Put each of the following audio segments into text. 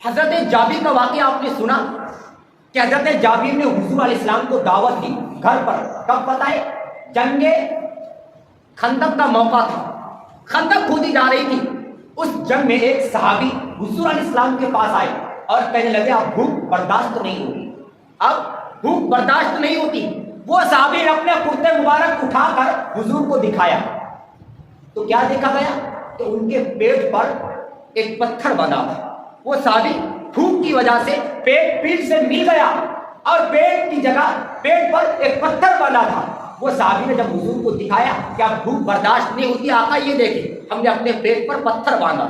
حضرت جابر کا واقعہ آپ نے سنا کہ حضرت جابر نے حضور علیہ السلام کو دعوت دی گھر پر. کب پتہ ہے؟ جنگ خندق کا موقع تھا. خندق کھودی جا رہی تھی. اس جنگ میں ایک صحابی حضور علیہ السلام کے پاس آئے اور کہنے لگے اب بھوک برداشت نہیں ہوتی، اب بھوک برداشت نہیں ہوتی. وہ صحابی نے اپنے کرتے مبارک اٹھا کر حضور کو دکھایا تو کیا دیکھا گیا کہ ان کے پیٹ پر ایک پتھر بندھا تھا. وہ صحابی بھوک کی وجہ سے پیٹ سے مل گیا اور پیٹ کی جگہ پیٹ پر ایک پتھر بندھا تھا. وہ صحابی نے جب حضور کو دکھایا کہ اب بھوک برداشت نہیں ہوتی، آقا یہ دیکھیں ہم نے اپنے پیٹ پر پتھر باندھا.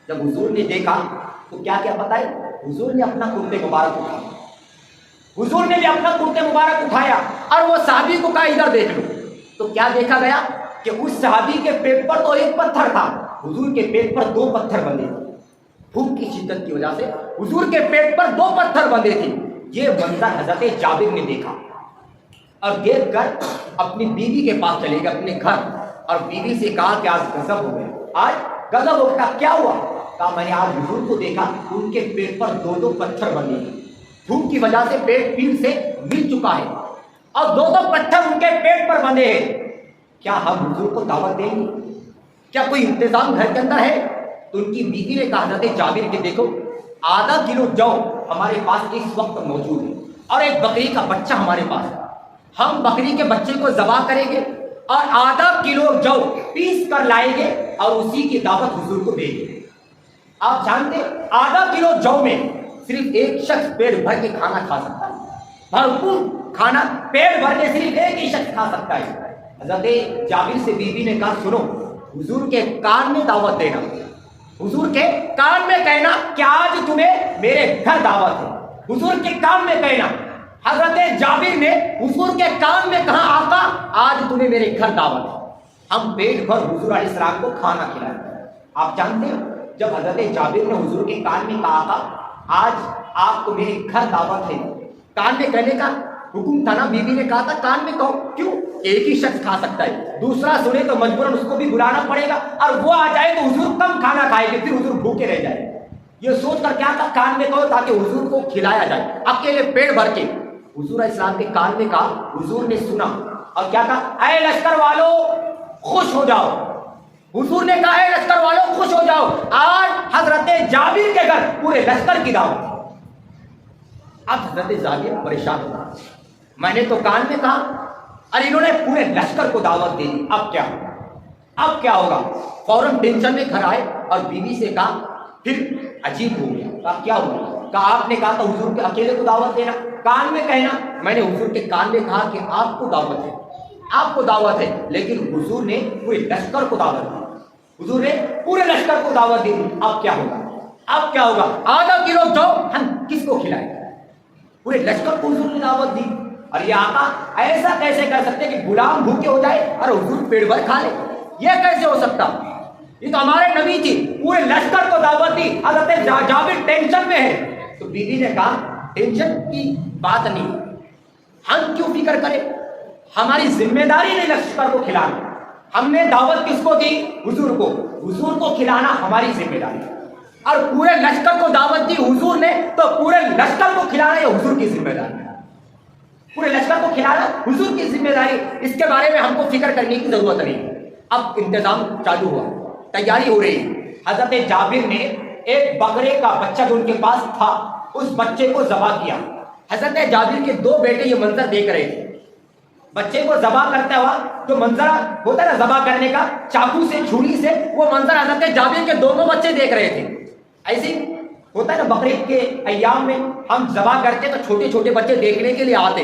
جب حضور نے دیکھا تو کیا پتہ ہے؟ حضور نے اپنا کرتے مبارک اٹھایا. حضور نے بھی اپنا کرتے مبارک اٹھایا اور وہ صحابی کو کہا ادھر دیکھ لو. تو کیا دیکھا گیا کہ اس صحابی کے پیٹ پر تو ایک پتھر تھا، حضور کے پیٹ پر 2 پتھر بندھے تھے. بھوک کی شدت کی وجہ سے حضور کے پیٹ پر 2 پتھر بندھے تھے. یہ منظر حضرت جابر نے دیکھا اور دیکھ کر اپنی بیوی کے پاس چلے گئے اپنے گھر اور بیوی سے کہا کہ آج غضب ہو گئے، آج غضب ہو گیا. کیا ہوا؟ کہا میں نے آج حضور کو دیکھا ان کے پیٹ پر 2 پتھر بندھے ہیں. بھوک کی وجہ سے پیٹ سے مل چکا ہے اور 2 پتھر ان کے پیٹ پر بندھے ہیں. کیا ہم حضور کو دعوت دیں گے؟ کیا کوئی انتظام گھر کے اندر ہے؟ تو ان کی بیوی نے کہا حضرت جابر کہ دیکھو آدھا کلو جو ہمارے پاس اس وقت موجود ہے اور ایک بکری کا بچہ ہمارے پاس ہے. ہم بکری کے بچے کو ذبح کریں گے اور آدھا کلو جو پیس کر لائیں گے اور اسی کی دعوت حضور کو دیں گے. آپ جانتے آدھا کلو جو میں صرف ایک شخص پیٹ بھر کے کھانا کھا سکتا ہے. بھرپور کھانا پیٹ بھر کے صرف ایک ہی شخص کھا سکتا ہے. حضرت جابر سے بیوی نے کہا سنو حضور کے کان میں دعوت دینا، حضور کے کان میں کہنا کہ آج تمہیں میرے گھر دعوت ہے. حضور کے کان میں کہنا. حضرت جابر نے حضور کے کان میں کہا آقا آج تمہیں میرے گھر دعوت ہے. ہم پیٹ بھر حضور علیہ السلام کو کھانا کھلائیں. آپ جانتے ہیں جب حضرت جابر نے حضور کے کان میں کہا آقا آج آپ کو میرے گھر دعوت ہے، کان میں کہنے کا حکم تھا نا. بیوی نے کہا تھا کان میں کہو. کیوں؟ ایک ہی شخص کھا سکتا ہے، دوسرا سنے تو مجبوراً اس کو بھی بلانا پڑے گا اور وہ آ جائے تو حضور کم کھانا کھائے گے، پھر حضور بھوکے رہ جائے. یہ سوچ کر کیا تھا کان میں کہو تاکہ حضور کو کھلایا جائے اکیلے پیٹ بھر کے. حضور علیہ السلام کے کان میں کہا، حضور نے سنا اور کیا کہا اے لشکر والو خوش ہو جاؤ. حضور نے کہا اے لشکر والو خوش ہو جاؤ، آج حضرت جابر کے گھر پورے لشکر کی دعوت. اب حضرت جابر پریشان ہوا، میں نے تو کان میں کہا اور انہوں نے پورے لشکر کو دعوت دے دی، اب کیا ہوگا؟ فوراً ٹینشن میں گھر آئے اور بیوی سے کہا پھر عجیب ہو گیا. کہا کیا ہوا؟ کہا آپ نے کہا تھا حضور کے اکیلے کو دعوت دینا، کان میں کہنا. میں نے حضور کے کان میں کہا کہ آپ کو دعوت ہے، لیکن حضور نے پورے لشکر کو دعوت دی. حضور نے پورے لشکر کو دعوت دی. اب کیا ہوگا؟ آدھا کلو جو ہم کس کو کھلائیں؟ پورے لشکر کو حضور نے دعوت دی. اور یہ آقا ایسا کیسے کر سکتے کہ غلام بھوکے ہو جائے اور حضور پیٹ بھر کھا لے؟ یہ کیسے ہو سکتا؟ یہ تو ہمارے نبی تھی، پورے لشکر کو دعوت دی. حضرت جابر ٹینشن میں ہے. تو بیوی نے کہا ٹینشن کی بات نہیں، ہم کیوں فکر کریں؟ ہماری ذمہ داری نہیں لشکر کو کھلانا. ہم نے دعوت کس کو دی؟ حضور کو. حضور کو کھلانا ہماری ذمہ داری اور پورے لشکر کو دعوت دی حضور نے، تو پورے لشکر کو کھلانا یہ حضور کی ذمہ داری. پورے لشکر کو کھلانا حضور کی ذمہ داری. اس کے بارے میں ہم کو فکر کرنے کی ضرورت نہیں. اب انتظام چالو ہوا، تیاری ہو رہی. حضرت جابر نے ایک بکرے کا بچہ جو ان کے پاس تھا اس بچے کو ذبح کیا. حضرت جابر کے 2 بیٹے یہ منظر دیکھ رہے تھے. بچے کو ذبح کرتا ہوا جو منظر ہوتا ہے نا ذبح کرنے کا، چاقو سے چھری سے، وہ منظر حضرت جابر کے دونوں بچے دیکھ رہے تھے. ایسے ہوتا ہے نا بقرعید کے ایام میں ہم ذبح کرتے تو چھوٹے چھوٹے بچے دیکھنے کے لیے آتے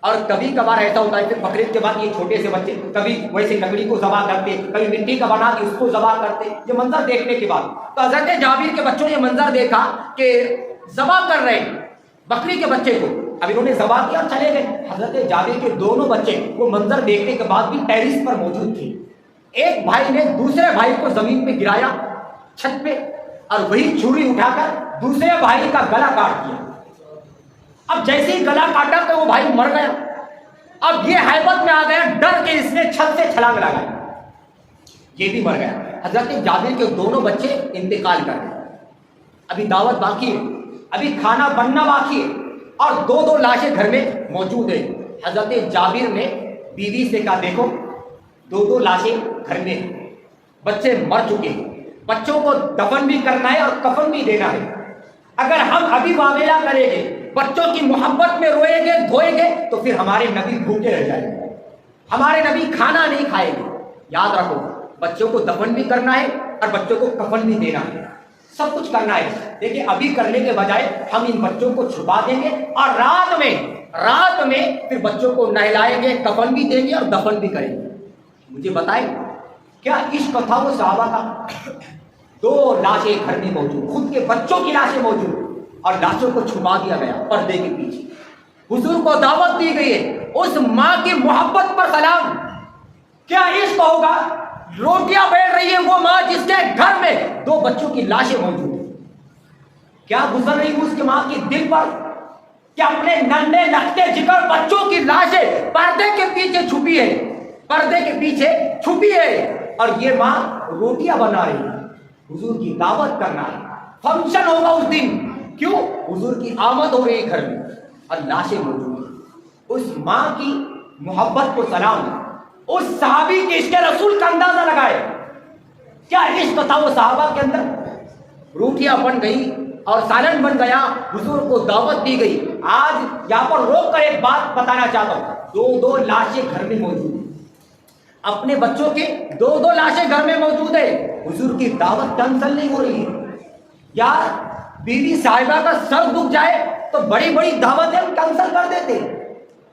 اور کبھی کبھار ایسا ہوتا ہے پھر بقرعید کے بعد یہ چھوٹے سے بچے کبھی ویسے لکڑی کو ذبح کرتے، کبھی مٹی کا بنا کے اس کو ذبح کرتے. یہ منظر دیکھنے کے بعد تو حضرت جابر کے بچوں نے یہ منظر دیکھا کہ ذبح کر رہے بکری کے بچے کو. اب انہوں نے ذبح کیا اور چلے گئے. حضرت جابر کے دونوں بچے وہ منظر دیکھنے کے بعد بھی ٹیرس پر موجود تھے. ایک بھائی نے دوسرے بھائی کو زمین پہ گرایا چھت پہ اور وہی چھری اٹھا کر دوسرے بھائی کا گلا کاٹ دیا. اب جیسے ہی گلا کاٹا تو وہ بھائی مر گیا. اب یہ ہیبت میں آ گیا، ڈر کے اس نے چھت سے چھلانگ لگائی، یہ بھی مر گیا. حضرت جابر کے دونوں بچے انتقال کر گئے. ابھی دعوت باقی ہے، ابھی کھانا بننا باقی ہے، اور دو دو لاشیں گھر میں موجود ہیں۔ حضرت جابر نے بیوی سے کہا دیکھو دو دو لاشیں گھر میں ہیں، بچے مر چکے ہیں، بچوں کو دفن بھی کرنا ہے اور کفن بھی دینا ہے۔ اگر ہم ابھی معاملہ کریں گے، بچوں کی محبت میں روئیں گے دھوئیں گے، تو پھر ہمارے نبی بھوکے رہ جائیں گے، ہمارے نبی کھانا نہیں کھائیں گے۔ یاد رکھو بچوں کو دفن بھی کرنا ہے اور بچوں کو کفن بھی دینا ہے، سب کچھ کرنا ہے۔ دیکھیں ابھی کرنے کے بجائے ہم ان بچوں کو چھپا دیں گے اور رات میں پھر بچوں کو نہلائیں گے، کفن بھی دیں گے اور دفن بھی کریں گے۔ مجھے بتائیں کیا عشق تھا وہ صحابہ کا؟ دو لاشیں گھر میں موجود، خود کے بچوں کی لاشیں موجود، اور لاشوں کو چھپا دیا گیا پردے کے پیچھے۔ حضور کو دعوت دی گئی ہے، اس ماں کی محبت پر سلام۔ کیا عشق ہوگا؟ روٹیاں بیٹھ رہی ہے وہ ماں جس کے گھر میں دو بچوں کی لاشیں موجود ہیں، کیا گزر رہی اس کی ماں کی دل پر کہ اپنے ننھے لگتے جگر بچوں کی لاشیں پردے کے پیچھے چھپی ہے، پردے کے پیچھے چھپی ہے، اور یہ ماں روٹیاں بنا رہی ہے، حضور کی دعوت کرنا ہے، فنکشن ہوگا اس دن، کیوں؟ حضور کی آمد ہو رہی ہے گھر میں اور لاشیں موجود ہیں۔ اس ماں کی محبت کو سلام۔ اس صحابی کے عشق رسول کا اندازہ لگائے، کیا عشق تھا وہ صحابہ کے اندر؟ روٹیاں بن گئی اور سالن بن گیا، حضور کو دعوت دی گئی۔ آج یہاں پر روک کر ایک بات بتانا چاہتا ہوں، دو دو لاشیں گھر میں موجود ہیں، اپنے بچوں کے دو دو لاشیں گھر میں موجود ہے، حضور کی دعوت کینسل نہیں ہو رہی ہے۔ یار بیوی صاحبہ کا سر دکھ جائے تو بڑی بڑی دعوتیں ہم کینسل کر دیتے،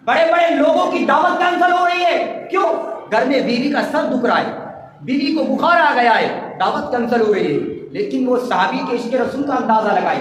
بڑے بڑے لوگوں کی دعوت کینسل ہو رہی ہے، کیوں؟ گھر میں بیوی کا سر دکھ رہا ہے، بیوی کو بخار آ گیا ہے، دعوت کینسل ہو رہی ہے۔ لیکن وہ صحابی کے عشق رسول کا اندازہ لگائے،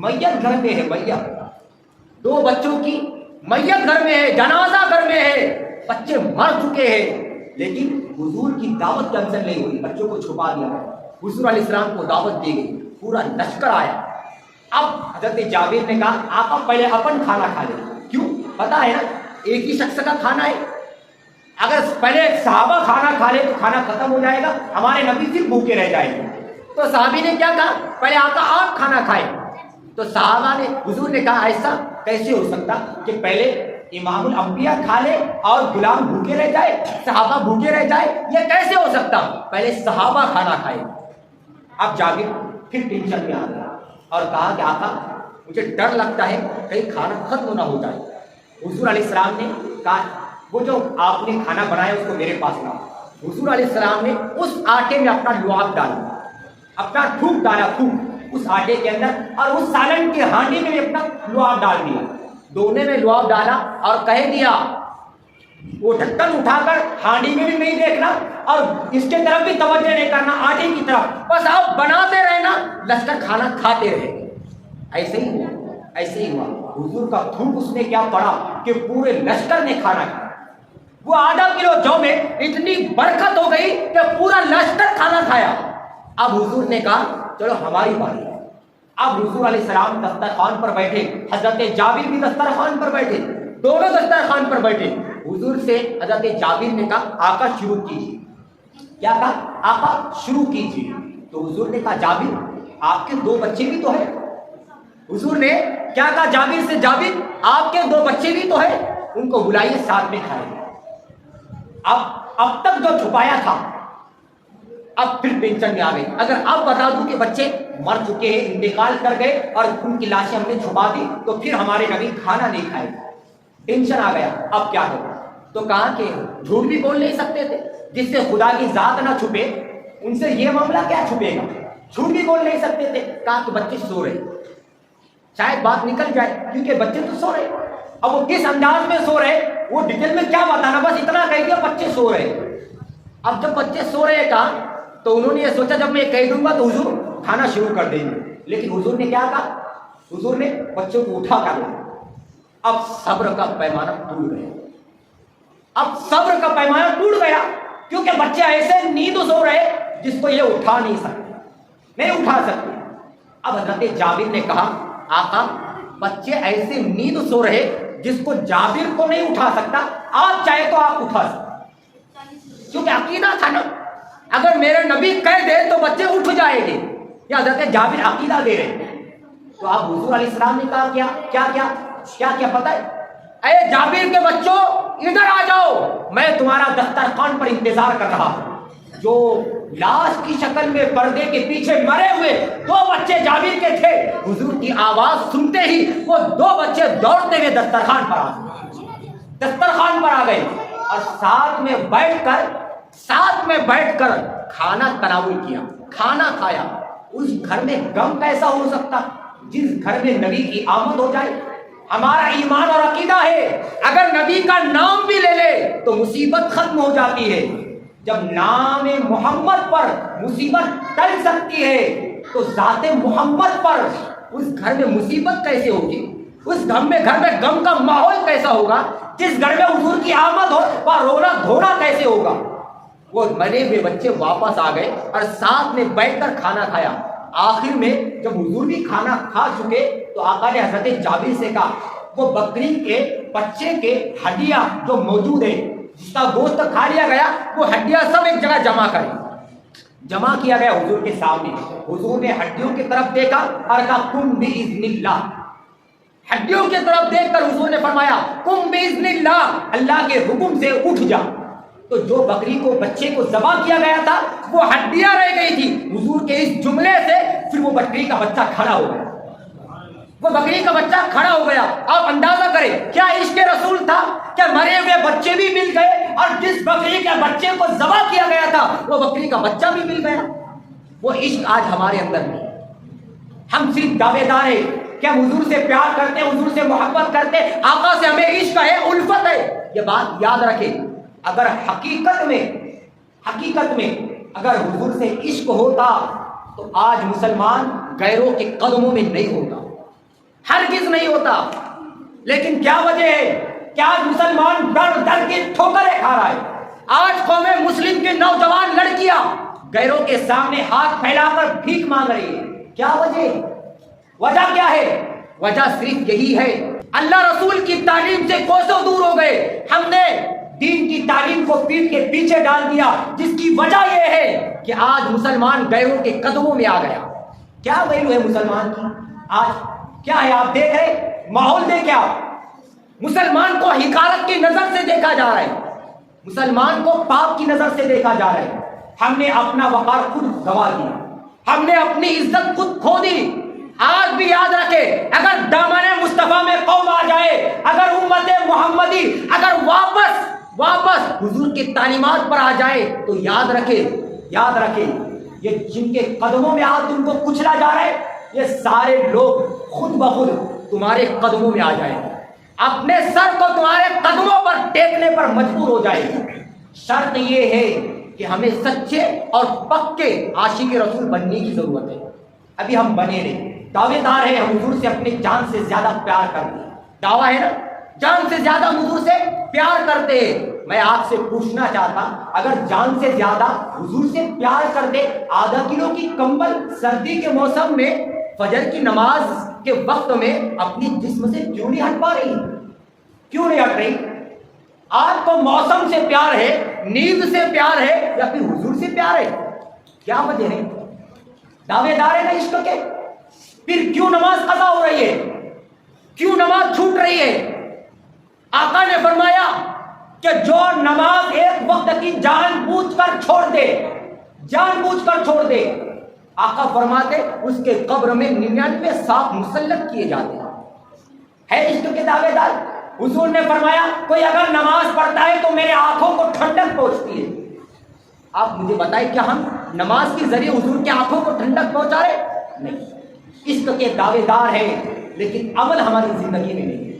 میت گھر میں ہے، میت، دو بچوں کی میت گھر میں ہے، جنازہ گھر میں ہے، بچے مر چکے ہیں، لیکن حضور کی دعوت کینسل نہیں ہوئی، بچوں کو چھپا دیا گیا۔ حضور علیہ السلام کو دعوت دی گئی، پورا لشکر آیا۔ اب حضرت جابر نے کہا آقا پہلے اپن کھانا کھا لیں، کیوں؟ پتا ہے نا ایک ہی شخص کا کھانا ہے، اگر پہلے صحابہ کھانا کھا لے تو کھانا ختم ہو جائے گا، ہمارے نبی پھر بھوکے رہ جائیں گے۔ تو صحابی نے کیا کہا؟ پہلے آقا آپ کھانا کھائیں۔ تو صحابہ نے، حضور نے کہا ایسا کیسے ہو سکتا کہ پہلے امام الانبیاء کھا لے اور غلام بھوکے رہ جائے، صحابہ بھوکے رہ جائے، یہ کیسے ہو سکتا؟ پہلے صحابہ کھانا کھائے۔ اب جابر پھر ٹینشن میں آ گیا اور کہا کہ آقا مجھے ڈر لگتا ہے کہیں کھانا ختم نہ ہو جائے۔ حضور علیہ السلام نے کہا وہ جو آپ نے کھانا بنایا اس کو میرے پاس لاؤ۔ حضور علیہ السلام نے اس آٹے میں اپنا لعاب ڈالا، اپنا تھوک ڈالا، تھوک اس آٹے کے اندر، اور اس سالن کی ہانڈی میں بھی اپنا لعاب ڈال دیا، دونے میں لعاب ڈالا اور کہہ دیا وہ ڈھکن اٹھا کر ہانڈی میں بھی نہیں دیکھنا اور اس کے طرف بھی توجہ نہیں کرنا، آٹے کی طرف، بس آپ بناتے رہنا، لشکر کھانا کھاتے رہے۔ ایسے ہی ہوا، ایسے ہی ہوا۔ حضور کا تھوک اس نے کیا پڑا کہ پورے لشکر نے کھانا کھایا۔ وہ آدھا کلو جو میں اتنی برکت ہو گئی کہ پورا لشکر کھانا کھایا۔ اب حضور نے کہا چلو ہماری باری۔ اب حضور علیہ السلام دسترخوان پر بیٹھے، حضرت جابر بھی دسترخوان پر بیٹھے، دونوں دسترخوان پر بیٹھے۔ حضور سے حضرت جابر نے کہا آقا شروع کیجیے۔ کیا کہا؟ آقا شروع کیجیے۔ تو حضور نے کہا جابر آپ کے دو بچے بھی تو ہیں۔ حضور نے کیا کہا جابر سے؟ جابر آپ کے دو بچے بھی تو ہیں، ان کو بلائیے ساتھ میں کھائیں۔ اب تک جو چھپایا تھا اب پھر ٹینشن میں آ گئی۔ اگر اب بتا دوں کہ بچے مر چکے ہیں، انتقال کر گئے اور ان کی لاشیں ہم نے چھپا دی تو پھر ہمارے نبی کھانا نہیں کھائے، ٹینشن آ گیا۔ اب کیا ہوگا؟ تو کہا کہ جھوٹ بھی بول نہیں سکتے تھے، جس سے خدا کی ذات نہ چھپے ان سے یہ معاملہ کیا چھپے گا، جھوٹ بھی بول نہیں سکتے تھے۔ کہا کہ بچے سو رہے، شاید بات نکل جائے کیونکہ بچے تو سو رہے۔ اب وہ کس انداز میں سو رہے وہ ڈیٹیل میں کیا بتانا، بس اتنا کہہ دیا بچے سو رہے۔ اب جب بچے سو رہے کہا تو انہوں نے یہ سوچا جب میں کہہ دوں گا تو حضور کھانا شروع کر دیں گے، لیکن حضور نے کیا کہا؟ حضور نے بچوں کو اٹھا کر لایا۔ اب صبر کا پیمانہ ٹوٹ گیا، اب صبر کا پیمانہ ٹوٹ گیا، کیونکہ بچے ایسے نیند سو رہے جس کو یہ اٹھا نہیں سکتے، نہیں اٹھا سکتے۔ اب حضرت جابر نے کہا آقا بچے ایسے نیند سو رہے جس کو جابر کو نہیں اٹھا سکتا، آپ چاہے تو آپ اٹھا سکتے، کیونکہ عقیدہ تھا نا، اگر میرے نبی کہہ دے تو بچے اٹھ جائیں گے، یہ حضرت جابر عقیدہ دے رہے ہیں. تو آپ حضور علیہ السلام نے کہا کیا پتہ ہے؟ اے جابر کے بچوں ادھر آ جاؤ، میں تمہارا دسترخوان پر انتظار کر رہا ہوں. جو لاش کی شکل میں پردے کے پیچھے مرے ہوئے 2 بچے جابر کے تھے، حضور کی آواز سنتے ہی وہ 2 بچے دوڑتے ہوئے دسترخوان پر آ گئے اور ساتھ میں بیٹھ کر کھانا تناول کیا، کھانا کھایا. اس گھر میں غم کیسا ہو سکتا جس گھر میں نبی کی آمد ہو جائے؟ ہمارا ایمان اور عقیدہ ہے اگر نبی کا نام بھی لے لے تو مصیبت ختم ہو جاتی ہے. جب نام محمد پر مصیبت ٹل سکتی ہے تو ذات محمد پر اس گھر میں مصیبت کیسے ہوگی؟ اس گھر میں غم کا ماحول کیسا ہوگا؟ جس گھر میں حضور کی آمد ہو وہاں رونا دھونا کیسے ہوگا؟ وہ مرے ہوئے بچے واپس آ گئے اور ساتھ میں بیٹھ کر کھانا کھایا. آخر میں جب حضور بھی کھانا کھا چکے تو آقا نے حضرت جابر سے کہا وہ بکری کے بچے کے ہڈیاں جو موجود ہے، جس کا گوشت کھا لیا گیا، وہ ہڈیاں سب ایک جگہ جمع کیا گیا حضور کے سامنے. حضور نے ہڈیوں کی طرف دیکھا اور کہا قم باذن اللہ. ہڈیوں کی طرف دیکھ کر حضور نے فرمایا قم باذن اللہ، اللہ کے حکم سے اٹھ جا. تو جو بکری کو بچے کو ذبح کیا گیا تھا وہ ہڈیاں رہ گئی تھی. حضور کے اس جملے سے پھر وہ بکری کا بچہ کھڑا ہو گیا. آپ اندازہ کریں کیا عشق رسول تھا کہ مرے ہوئے بچے بھی مل گئے اور جس بکری کے بچے کو ذبح کیا گیا تھا وہ بکری کا بچہ بھی مل گیا. وہ عشق آج ہمارے اندر نہیں. ہم صرف دعوے دار ہیں کہ ہم حضور سے پیار کرتے، حضور سے محبت کرتے، آقا سے ہمیں عشق ہے، الفت ہے. یہ بات یاد رکھیں. اگر حقیقت میں اگر حضور سے عشق ہوتا تو آج مسلمان غیروں کے قدموں میں نہیں ہوتا، ہرگز نہیں ہوتا. لیکن کیا وجہ ہے کہ آج مسلمان ڈر کے ٹھوکریں کھا رہا ہے. آج قوم مسلم کے نوجوان لڑکیاں غیروں کے سامنے ہاتھ پھیلا کر بھیک مانگ رہی ہے. کیا وجہ کیا ہے؟ وجہ صرف یہی ہے اللہ رسول کی تعلیم سے کوسوں دور ہو گئے. ہم نے دین کی تعلیم کو پیٹ کے پیچھے ڈال دیا، جس کی وجہ یہ ہے کہ آج مسلمان غیروں کے قدموں میں آ گیا. کیا ویلو ہے مسلمان کی؟ آج کیا ہے؟ آپ دیکھ رہے ماحول دیکھیں. آپ مسلمان کو حقارت کی نظر سے دیکھا جا رہا ہے، مسلمان کو پاپ کی نظر سے دیکھا جا رہا ہے. ہم نے اپنا وقار خود گوا دیا، ہم نے اپنی عزت خود کھو دی. آج بھی یاد رکھے اگر دامن مصطفیٰ میں قوم آ جائے، اگر امت محمدی اگر واپس حضور کی تعلیمات پر آ جائے تو یاد رکھے یہ جن کے قدموں میں آج تم کو کچلا جا رہا ہے، یہ سارے لوگ خود بخود تمہارے قدموں میں آ جائیں گے، اپنے سر کو تمہارے قدموں پر ٹیکنے پر مجبور ہو جائے گی. شرط یہ ہے کہ ہمیں سچے اور پکے عاشق رسول بننے کی ضرورت ہے. ابھی ہم بنے رہے دعوے دار ہیں، ہم حضور سے اپنے جان سے زیادہ پیار کرتے ہیں. دعویٰ ہے نا، جان سے زیادہ حضور سے پیار کرتے ہیں. میں آپ سے پوچھنا چاہتا اگر جان سے زیادہ حضور سے پیار کرتے، آدھا کلو کی کمبل سردی کے موسم میں فجر کی نماز کے وقت میں اپنی جسم سے کیوں نہیں ہٹ پا رہی؟ کیوں نہیں ہٹ رہی؟ آپ کو موسم سے پیار ہے، نیند سے پیار ہے، یا پھر حضور سے پیار ہے؟ کیا وجہ ہے؟ دعوے دار ہے نا عشق کے، پھر کیوں نماز قضا ہو رہی ہے؟ کیوں نماز چھوٹ رہی ہے؟ آقا نے فرمایا کہ جو نماز ایک وقت کی جان بوجھ کر چھوڑ دے، آقا فرماتے اس کے قبر میں 99 سانپ مسلط کیے جاتے ہیں. ہے عشق کے دعوے دار. حضور نے فرمایا کوئی اگر نماز پڑھتا ہے تو میرے آنکھوں کو ٹھنڈک پہنچتی ہے. آپ مجھے بتائیں کیا ہم نماز کے ذریعے حضور کی آنکھوں کو ٹھنڈک پہنچا رہے؟ نہیں. عشق کے دعوے دار ہیں لیکن عمل ہماری زندگی میں نہیں ہے.